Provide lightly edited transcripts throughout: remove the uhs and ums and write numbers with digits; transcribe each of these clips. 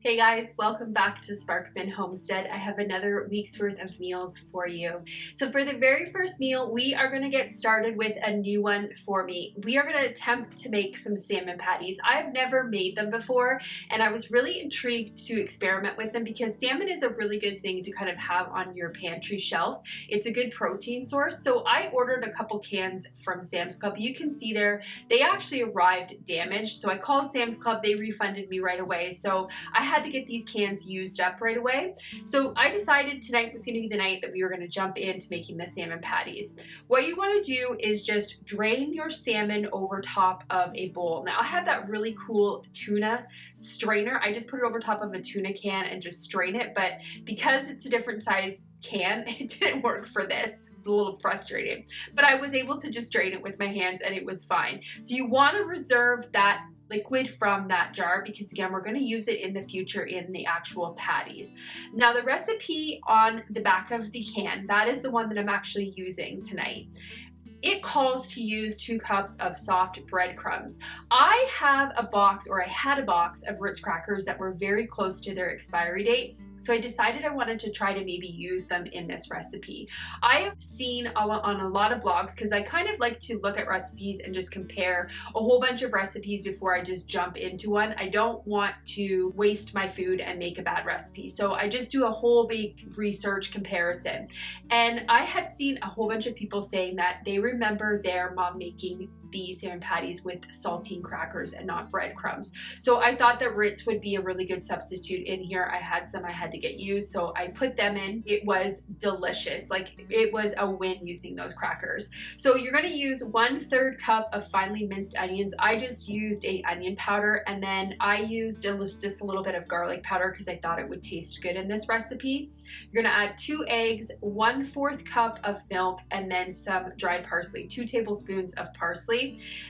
Hey guys, welcome back to Sparkman Homestead. I have another week's worth of meals for you. So for the very first meal, we are going to get started with a new one for me. We are going to attempt to make some salmon patties. I've never made them before, and I was really intrigued to experiment with them because salmon is a really good thing to kind of have on your pantry shelf. It's a good protein source. So I ordered a couple cans from Sam's Club. You can see there, they actually arrived damaged. So I called Sam's Club, they refunded me right away. So I had to get these cans used up right away. So I decided tonight was going to be the night that we were going to jump into making the salmon patties. What you want to do is just drain your salmon over top of a bowl. Now I have that really cool tuna strainer. I just put it over top of a tuna can and just strain it, but because it's a different size can, it didn't work for this. It's a little frustrating, but I was able to just drain it with my hands and it was fine. So you want to reserve that liquid from that jar because again we're going to use it in the future in the actual patties. Now the recipe on the back of the can, that is the one that I'm actually using tonight. It calls to use 2 cups of soft breadcrumbs. I have a box, or I had a box of Ritz crackers that were very close to their expiry date. So I decided I wanted to try to maybe use them in this recipe. I have seen on a lot of blogs, because I kind of like to look at recipes and just compare a whole bunch of recipes before I just jump into one. I don't want to waste my food and make a bad recipe. So I just do a whole big research comparison. And I had seen a whole bunch of people saying that they remember their mom making the salmon patties with saltine crackers and not breadcrumbs. So I thought that Ritz would be a really good substitute in here. I had some I had to get used, so I put them in. It was delicious. Like, it was a win using those crackers. So you're going to use 1/3 cup of finely minced onions. I just used a onion powder, and then I used just a little bit of garlic powder because I thought it would taste good in this recipe. You're going to add 2 eggs, 1/4 cup of milk, and then some dried parsley, 2 tablespoons of parsley,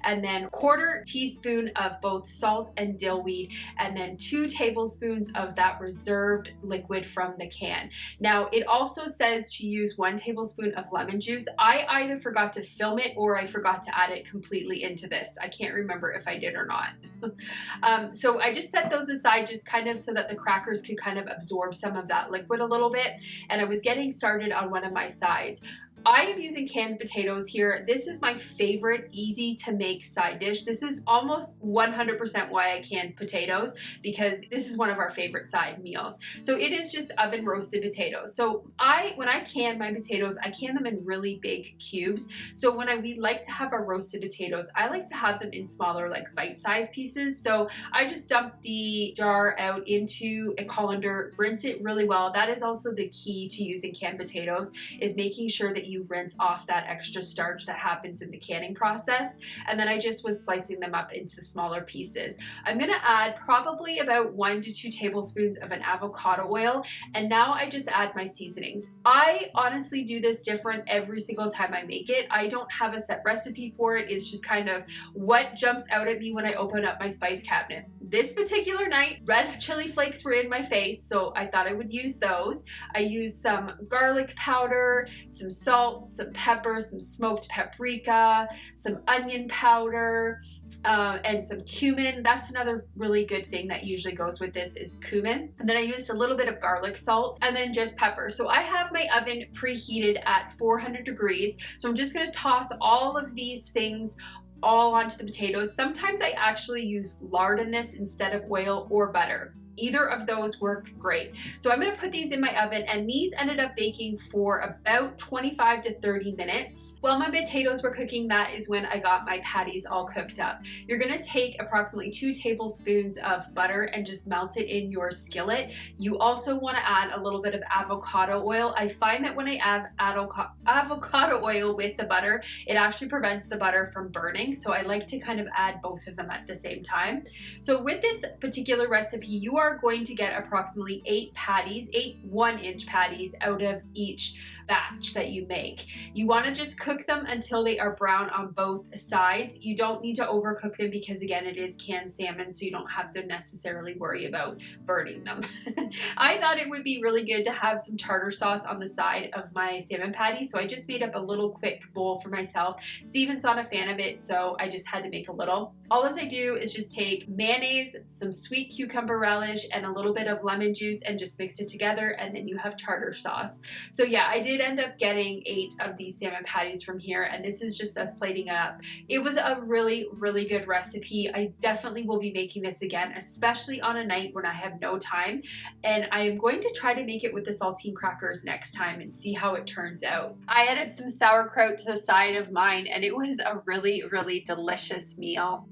and then 1/4 teaspoon of both salt and dill weed, and then 2 tablespoons of that reserved liquid from the can. Now it also says to use 1 tablespoon of lemon juice. I either forgot to film it or I forgot to add it completely into this. I can't remember if I did or not. So I just set those aside just kind of so that the crackers could kind of absorb some of that liquid a little bit, and I was getting started on one of my sides. I am using canned potatoes here. This is my favorite easy to make side dish. This is almost 100% why I canned potatoes, because this is one of our favorite side meals. So it is just oven roasted potatoes. So when I can my potatoes, I can them in really big cubes. So when we like to have our roasted potatoes, I like to have them in smaller, like bite-sized pieces. So I just dump the jar out into a colander, rinse it really well. That is also the key to using canned potatoes, is making sure that you rinse off that extra starch that happens in the canning process. And then I just was slicing them up into smaller pieces. I'm going to add probably about 1 to 2 tablespoons of an avocado oil, and now I just add my seasonings. I honestly do this different every single time I make it. I don't have a set recipe for it. It's just kind of what jumps out at me when I open up my spice cabinet. This particular night, red chili flakes were in my face, so I thought I would use those. I used some garlic powder, some salt, some pepper, some smoked paprika, some onion powder, and some cumin. That's another really good thing that usually goes with this is cumin. And then I used a little bit of garlic salt and then just pepper. So I have my oven preheated at 400 degrees. So I'm just going to toss all of these things all onto the potatoes. Sometimes I actually use lard in this instead of oil or butter. Either of those work great. So I'm going to put these in my oven, and these ended up baking for about 25 to 30 minutes. While my potatoes were cooking, that is when I got my patties all cooked up. You're going to take approximately 2 tablespoons of butter and just melt it in your skillet. You also want to add a little bit of avocado oil. I find that when I add avocado oil with the butter, it actually prevents the butter from burning. So I like to kind of add both of them at the same time. So with this particular recipe, you are going to get approximately 8 patties, 8 1-inch patties out of each batch that you make. You want to just cook them until they are brown on both sides. You don't need to overcook them because again, it is canned salmon, so you don't have to necessarily worry about burning them. I thought it would be really good to have some tartar sauce on the side of my salmon patty, so I just made up a little quick bowl for myself. Steven's not a fan of it, so I just had to make a little. All as I do is just take mayonnaise, some sweet cucumber relish, relish and a little bit of lemon juice and just mix it together, and then you have tartar sauce. So yeah, I did end up getting 8 of these salmon patties from here, and this is just us plating up. It was a really, really good recipe. I definitely will be making this again, especially on a night when I have no time, and I am going to try to make it with the saltine crackers next time and see how it turns out. I added some sauerkraut to the side of mine, and it was a really, really delicious meal.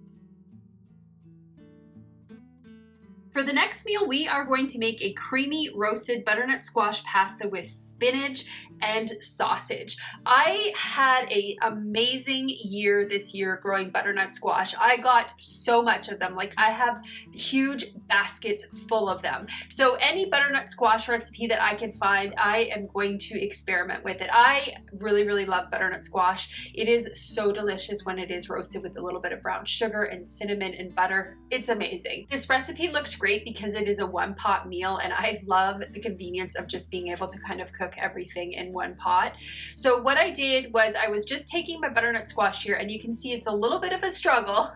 For the next meal, we are going to make a creamy roasted butternut squash pasta with spinach and sausage. I had an amazing year this year growing butternut squash. I got so much of them. Like, I have huge baskets full of them. So any butternut squash recipe that I can find, I am going to experiment with it. I really, really love butternut squash. It is so delicious when it is roasted with a little bit of brown sugar and cinnamon and butter. It's amazing. This recipe looked great because it is a one-pot meal, and I love the convenience of just being able to kind of cook everything in one pot. So what I did was I was just taking my butternut squash here, and you can see it's a little bit of a struggle.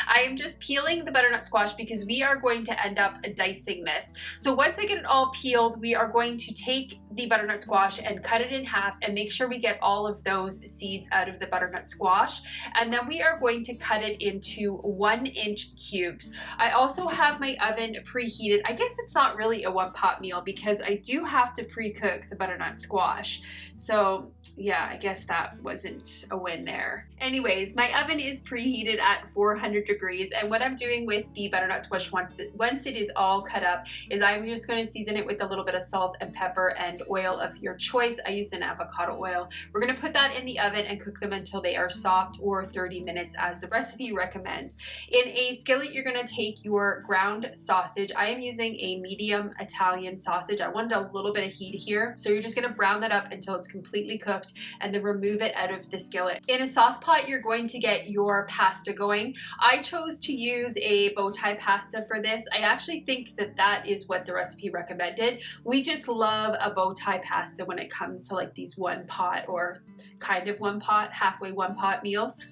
I am just peeling the butternut squash because we are going to end up dicing this. So once I get it all peeled, we are going to take the butternut squash and cut it in half and make sure we get all of those seeds out of the butternut squash. And then we are going to cut it into 1-inch cubes. I also have my oven preheated. I guess it's not really a one-pot meal because I do have to pre-cook the butternut squash. So yeah, I guess that wasn't a win there. Anyways, my oven is preheated at 400 degrees, and what I'm doing with the butternut squash once it is all cut up is I'm just going to season it with a little bit of salt and pepper and oil of your choice. I use an avocado oil. We're going to put that in the oven and cook them until they are soft, or 30 minutes as the recipe recommends. In a skillet, you're going to take your ground sausage. I am using a medium Italian sausage. I wanted a little bit of heat here, so you're just going to brown that up until it's completely cooked and then remove it out of the skillet. In a sauce pot, you're going to get your pasta going. I chose to use a bow tie pasta for this. I actually think that that is what the recipe recommended. We just love a bow tie pasta when it comes to like these one pot or kind of one pot, halfway one pot meals.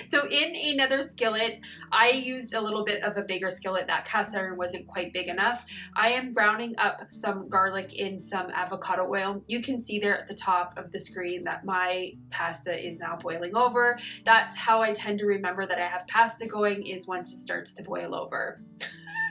So in another skillet, I used a little bit of a bigger skillet. That cast iron wasn't quite big enough. I am browning up some garlic in some avocado oil. You can see there at the top of the screen that my pasta is now boiling over. That's how I tend to remember that I have pasta going, is once it starts to boil over.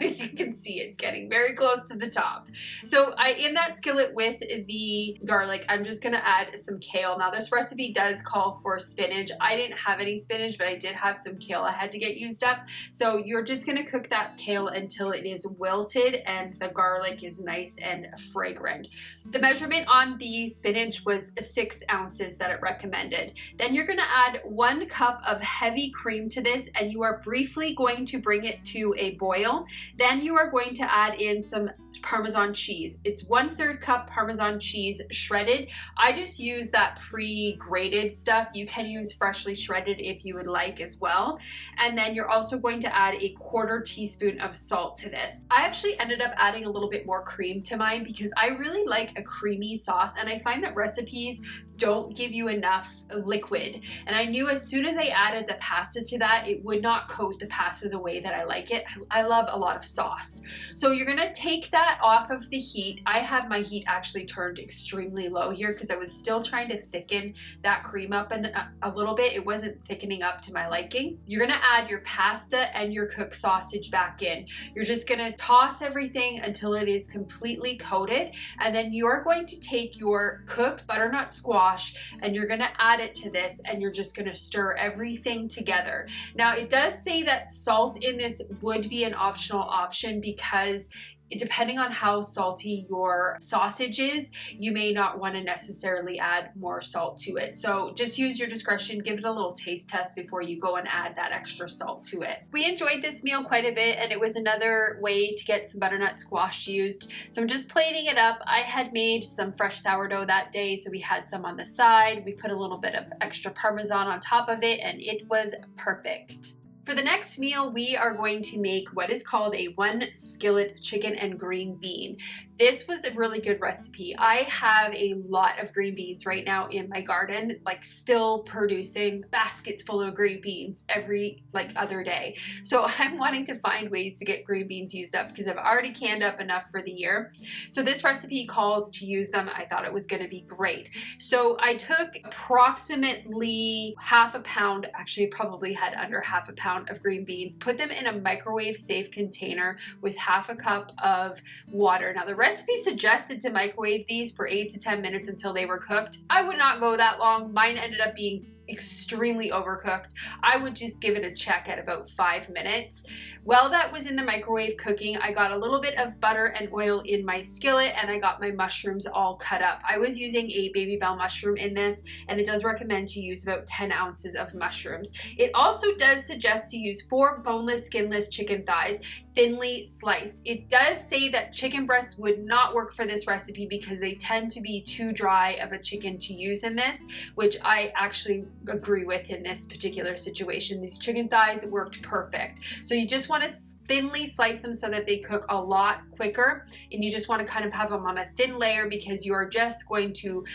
You can see it's getting very close to the top. So in that skillet with the garlic, I'm just going to add some kale. Now this recipe does call for spinach. I didn't have any spinach, but I did have some kale I had to get used up. So you're just going to cook that kale until it is wilted and the garlic is nice and fragrant. The measurement on the spinach was 6 ounces that it recommended. Then you're going to add 1 cup of heavy cream to this, and you are briefly going to bring it to a boil. Then you are going to add in some Parmesan cheese. It's 1/3 cup Parmesan cheese shredded. I just use that pre-grated stuff. You can use freshly shredded if you would like as well. And then you're also going to add a 1/4 teaspoon of salt to this. I actually ended up adding a little bit more cream to mine because I really like a creamy sauce, and I find that recipes don't give you enough liquid. And I knew as soon as I added the pasta to that, it would not coat the pasta the way that I like it. I love a lot of sauce. So you're gonna take that off of the heat. I have my heat actually turned extremely low here because I was still trying to thicken that cream up a little bit. It wasn't thickening up to my liking. You're gonna add your pasta and your cooked sausage back in. You're just gonna toss everything until it is completely coated, and then you're going to take your cooked butternut squash and you're gonna add it to this, and you're just gonna stir everything together. Now it does say that salt in this would be an optional option because depending on how salty your sausage is, you may not want to necessarily add more salt to it. So just use your discretion, give it a little taste test before you go and add that extra salt to it. We enjoyed this meal quite a bit, and it was another way to get some butternut squash used. So I'm just plating it up. I had made some fresh sourdough that day, so we had some on the side. We put a little bit of extra Parmesan on top of it, and it was perfect. For the next meal, we are going to make what is called a one skillet chicken and green bean. This was a really good recipe. I have a lot of green beans right now in my garden, like still producing baskets full of green beans every other day. So I'm wanting to find ways to get green beans used up because I've already canned up enough for the year. So this recipe calls to use them. I thought it was going to be great. So I took approximately half a pound, actually probably had under half a pound of green beans, put them in a microwave safe container with half a cup of water. Now the recipe suggested to microwave these for 8 to 10 minutes until they were cooked. I would not go that long. Mine ended up being extremely overcooked. I would just give it a check at about 5 minutes. While that was in the microwave cooking, I got a little bit of butter and oil in my skillet and I got my mushrooms all cut up. I was using a baby bell mushroom in this, and it does recommend to use about 10 ounces of mushrooms. It also does suggest to use 4 boneless, skinless chicken thighs, thinly sliced. It does say that chicken breasts would not work for this recipe because they tend to be too dry of a chicken to use in this, which I actually agree with in this particular situation. These chicken thighs worked perfect. So you just want to thinly slice them so that they cook a lot quicker, and you just want to kind of have them on a thin layer because you are just going to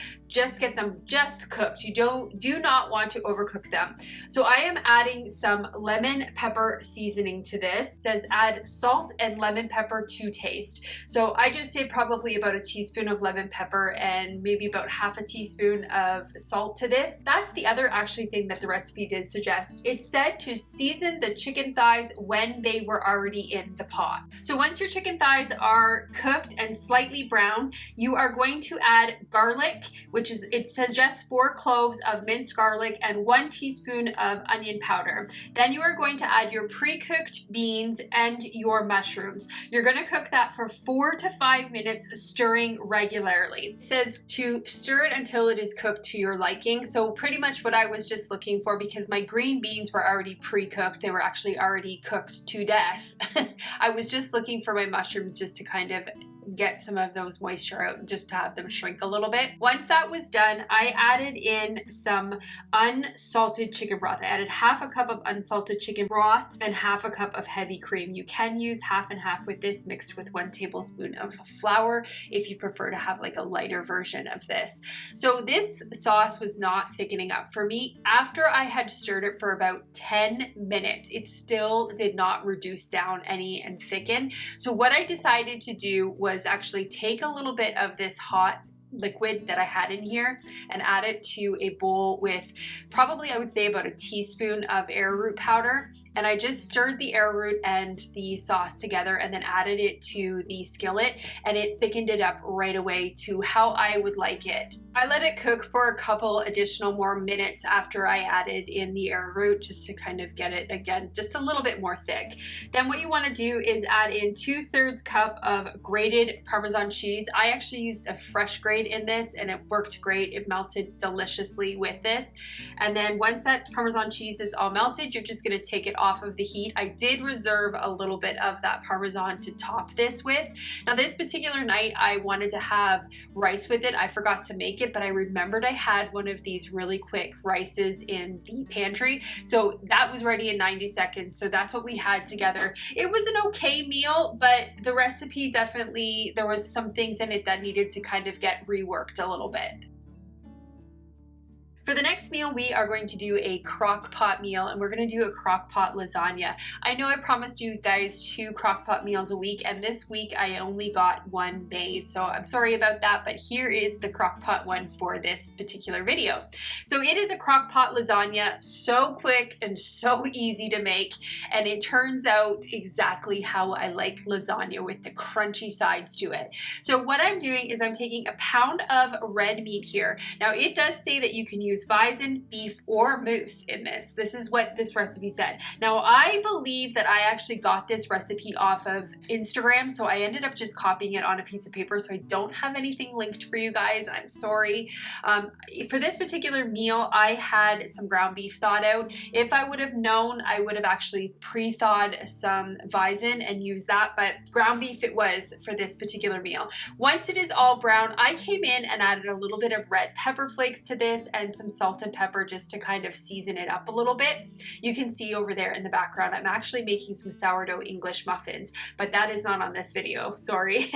get them just cooked. You do not want to overcook them. So I am adding some lemon pepper seasoning to this. It says add salt and lemon pepper to taste. So I just did probably about a teaspoon of lemon pepper and maybe about half a teaspoon of salt to this. That's the other actually thing that the recipe did suggest. It said to season the chicken thighs when they were already in the pot. So once your chicken thighs are cooked and slightly brown, you are going to add garlic, which is, it suggests 4 cloves of minced garlic and 1 teaspoon of onion powder. Then you are going to add your pre-cooked beans and your mushrooms. You're going to cook that for 4 to 5 minutes, stirring regularly. It says to stir it until it is cooked to your liking. So pretty much what I was just looking for, because my green beans were already pre-cooked, they were actually already cooked to death. I was just looking for my mushrooms just to kind of get some of those moisture out and just to have them shrink a little bit. Once that was done, I added in some unsalted chicken broth. I added half a cup of unsalted chicken broth and half a cup of heavy cream. You can use half and half with this, mixed with 1 tablespoon of flour if you prefer to have like a lighter version of this. So this sauce was not thickening up for me. After I had stirred it for about 10 minutes, it still did not reduce down any and thicken. So what I decided to do was actually take a little bit of this hot liquid that I had in here and add it to a bowl with probably, I would say, about a teaspoon of arrowroot powder. And I just stirred the arrowroot and the sauce together and then added it to the skillet, and it thickened it up right away to how I would like it. I let it cook for a couple additional more minutes after I added in the arrowroot, just to kind of get it, again, just a little bit more thick. Then what you want to do is add in 2/3 cup of grated Parmesan cheese. I actually used a fresh grate in this and it worked great. It melted deliciously with this. And then once that Parmesan cheese is all melted, you're just going to take it off of the heat. I did reserve a little bit of that Parmesan to top this with. Now this particular night I wanted to have rice with it. I forgot to make it, but I remembered I had one of these really quick rices in the pantry. So that was ready in 90 seconds. So that's what we had together. It was an okay meal, but the recipe definitely, there was some things in it that needed to kind of get reworked a little bit. For the next meal, we are going to do a Crockpot meal, and we're going to do a Crockpot lasagna. I know I promised you guys 2 Crockpot meals a week, and this week I only got 1 made, so I'm sorry about that, but here is the Crockpot one for this particular video. So it is a Crockpot lasagna, so quick and so easy to make, and it turns out exactly how I like lasagna, with the crunchy sides to it. So what I'm doing is I'm taking a pound of red meat here. Now it does say that you can use bison, beef, or moose in this. This is what this recipe said. Now I believe that I actually got this recipe off of Instagram, so I ended up just copying it on a piece of paper, so I don't have anything linked for you guys. I'm sorry. For this particular meal, I had some ground beef thawed out. If I would have known, I would have actually pre-thawed some bison and used that, but ground beef it was for this particular meal. Once it is all brown, I came in and added a little bit of red pepper flakes to this and some some salt and pepper just to kind of season it up a little bit. You can see over there in the background, I'm actually making some sourdough English muffins, but that is not on this video, sorry.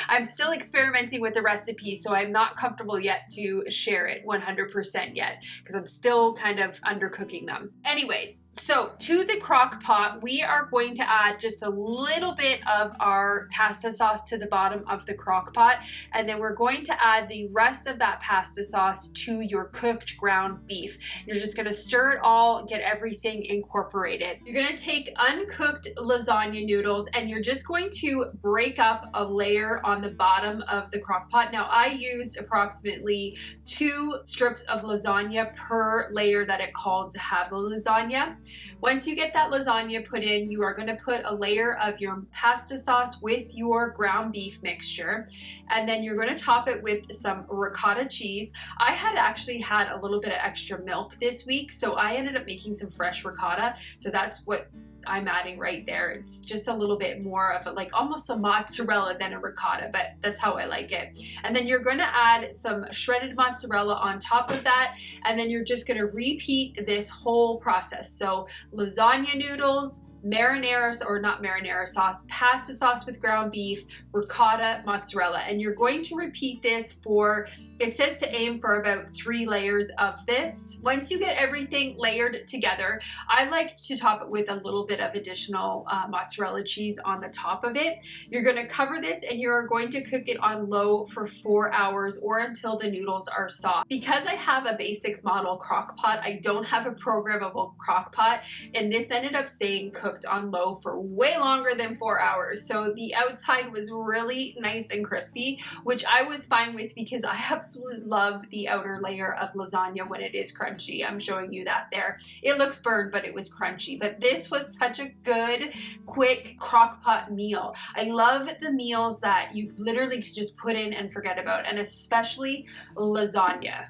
I'm still experimenting with the recipe, so I'm not comfortable yet to share it 100% yet, because I'm still kind of undercooking them. Anyways, so to the crock pot, we are going to add just a little bit of our pasta sauce to the bottom of the crock pot, and then we're going to add the rest of that pasta sauce to your cooked ground beef. You're just going to stir it all, get everything incorporated. You're going to take uncooked lasagna noodles and you're just going to break up a layer on the bottom of the crock pot. Now I used approximately 2 strips of lasagna per layer that it called to have the lasagna. Once you get that lasagna put in, you are going to put a layer of your pasta sauce with your ground beef mixture, and then you're going to top it with some ricotta cheese. I had actually had a little bit of extra milk this week, so I ended up making some fresh ricotta, so that's what I'm adding right there. It's just a little bit more of a, like almost a mozzarella than a ricotta, but that's how I like it. And then you're going to add some shredded mozzarella on top of that, and then you're just going to repeat this whole process. So lasagna noodles, marinara, or not marinara sauce, pasta sauce with ground beef, ricotta, mozzarella, and you're going to repeat this for, it says to aim for about 3 layers of this. Once you get everything layered together, I like to top it with a little bit of additional mozzarella cheese on the top of it. You're going to cover this and you're going to cook it on low for 4 hours or until the noodles are soft. Because I have a basic model crock pot, I don't have a programmable crock pot, and this ended up staying cooked on low for way longer than 4 hours. So the outside was really nice and crispy, which I was fine with because I absolutely love the outer layer of lasagna when it is crunchy. I'm showing you that there. It looks burned, but it was crunchy. But this was such a good, quick crock pot meal. I love the meals that you literally could just put in and forget about, and especially lasagna.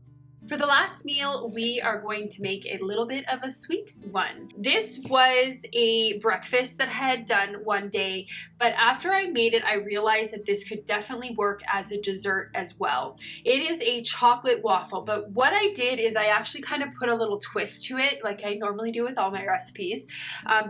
For the last meal, we are going to make a little bit of a sweet one. This was a breakfast that I had done one day, but after I made it, I realized that this could definitely work as a dessert as well. It is a chocolate waffle, but what I did is I actually kind of put a little twist to it, like I normally do with all my recipes.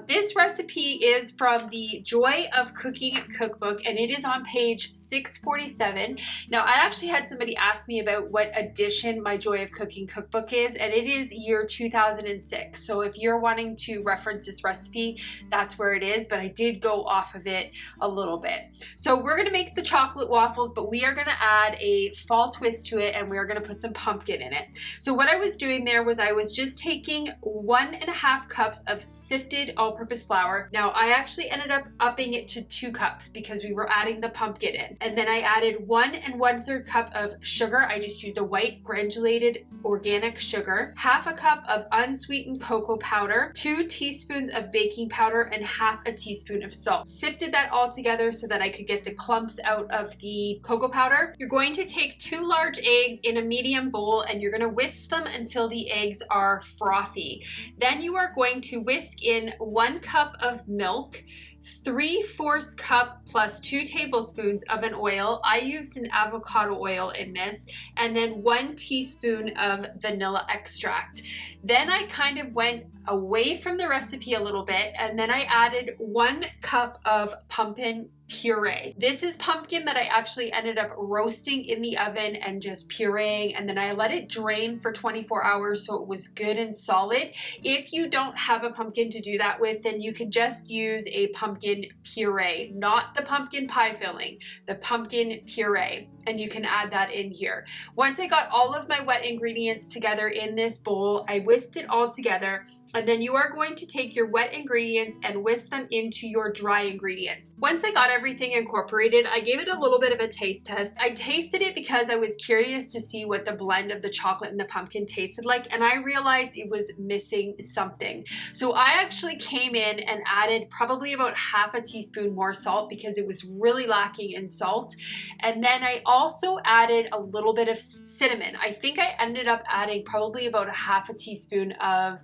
This recipe is from the Joy of Cooking cookbook, and it is on page 647. Now, I actually had somebody ask me about what edition my Joy of Cooking cookbook is, and it is year 2006. So if you're wanting to reference this recipe, that's where it is, but I did go off of it a little bit. So we're going to make the chocolate waffles, but we are going to add a fall twist to it, and we're going to put some pumpkin in it. So what I was doing there was I was just taking 1.5 cups of sifted all-purpose flour. Now I actually ended up upping it to 2 cups because we were adding the pumpkin in, and then I added 1 1/3 cup of sugar. I just used a white granulated organic sugar, 1/2 cup of unsweetened cocoa powder, 2 teaspoons of baking powder, and 1/2 teaspoon of salt. Sifted that all together so that I could get the clumps out of the cocoa powder. You're going to take 2 large eggs in a medium bowl, and you're going to whisk them until the eggs are frothy. Then you are going to whisk in 1 cup of milk, 3/4 cup plus 2 tablespoons of an oil. I used an avocado oil in this, and then 1 teaspoon of vanilla extract. Then I kind of went away from the recipe a little bit, and then I added 1 cup of pumpkin puree. This is pumpkin that I actually ended up roasting in the oven and just pureeing, and then I let it drain for 24 hours so it was good and solid. If you don't have a pumpkin to do that with, then you can just use a pumpkin puree, not the pumpkin pie filling, the pumpkin puree, and you can add that in here. Once I got all of my wet ingredients together in this bowl, I whisked it all together, and then you are going to take your wet ingredients and whisk them into your dry ingredients. Once I got everything incorporated, I gave it a little bit of a taste test. I tasted it because I was curious to see what the blend of the chocolate and the pumpkin tasted like, and I realized it was missing something. So I actually came in and added probably about 1/2 teaspoon more salt because it was really lacking in salt. And then I also added a little bit of cinnamon. I think I ended up adding probably about 1/2 teaspoon of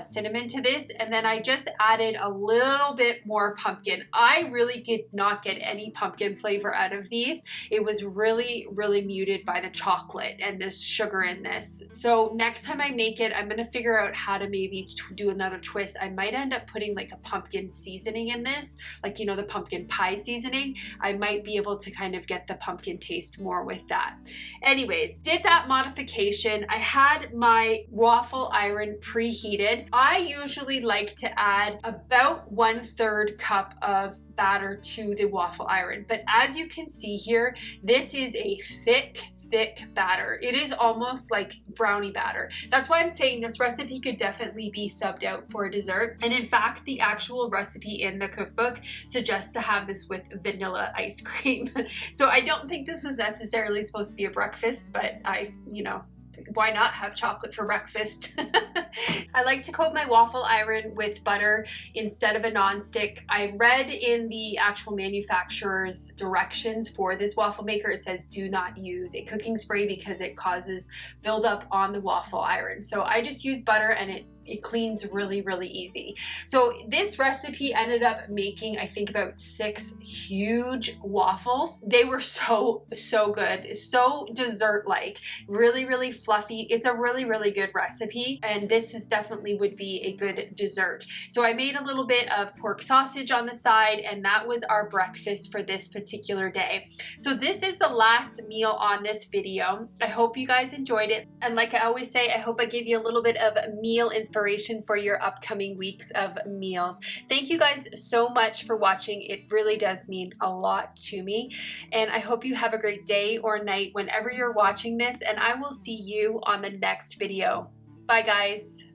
cinnamon to this, and then I just added a little bit more pumpkin. I really did not not get any pumpkin flavor out of these. It was really, really muted by the chocolate and the sugar in this. So next time I make it, I'm gonna figure out how to maybe do another twist. I might end up putting like a pumpkin seasoning in this, like, you know, the pumpkin pie seasoning. I might be able to kind of get the pumpkin taste more with that. Anyways, did that modification. I had my waffle iron preheated. I usually like to add about 1/3 cup of batter to the waffle iron, but as you can see here, this is a thick batter. It is almost like brownie batter. That's why I'm saying this recipe could definitely be subbed out for a dessert. And in fact, the actual recipe in the cookbook suggests to have this with vanilla ice cream. So I don't think this is necessarily supposed to be a breakfast, but why not have chocolate for breakfast? I like to coat my waffle iron with butter instead of a non-stick. I read in the actual manufacturer's directions for this waffle maker, it says do not use a cooking spray because it causes buildup on the waffle iron. So I just use butter and it cleans really, really easy. So this recipe ended up making, I think, about 6 huge waffles. They were so good, so dessert-like, really, really fluffy. It's a really, really good recipe, and this is definitely would be a good dessert. So I made a little bit of pork sausage on the side, and that was our breakfast for this particular day. So this is the last meal on this video. I hope you guys enjoyed it, and like I always say, I hope I gave you a little bit of meal inspiration for your upcoming weeks of meals. Thank you guys so much for watching. It really does mean a lot to me, and I hope you have a great day or night whenever you're watching this, and I will see you on the next video. Bye guys.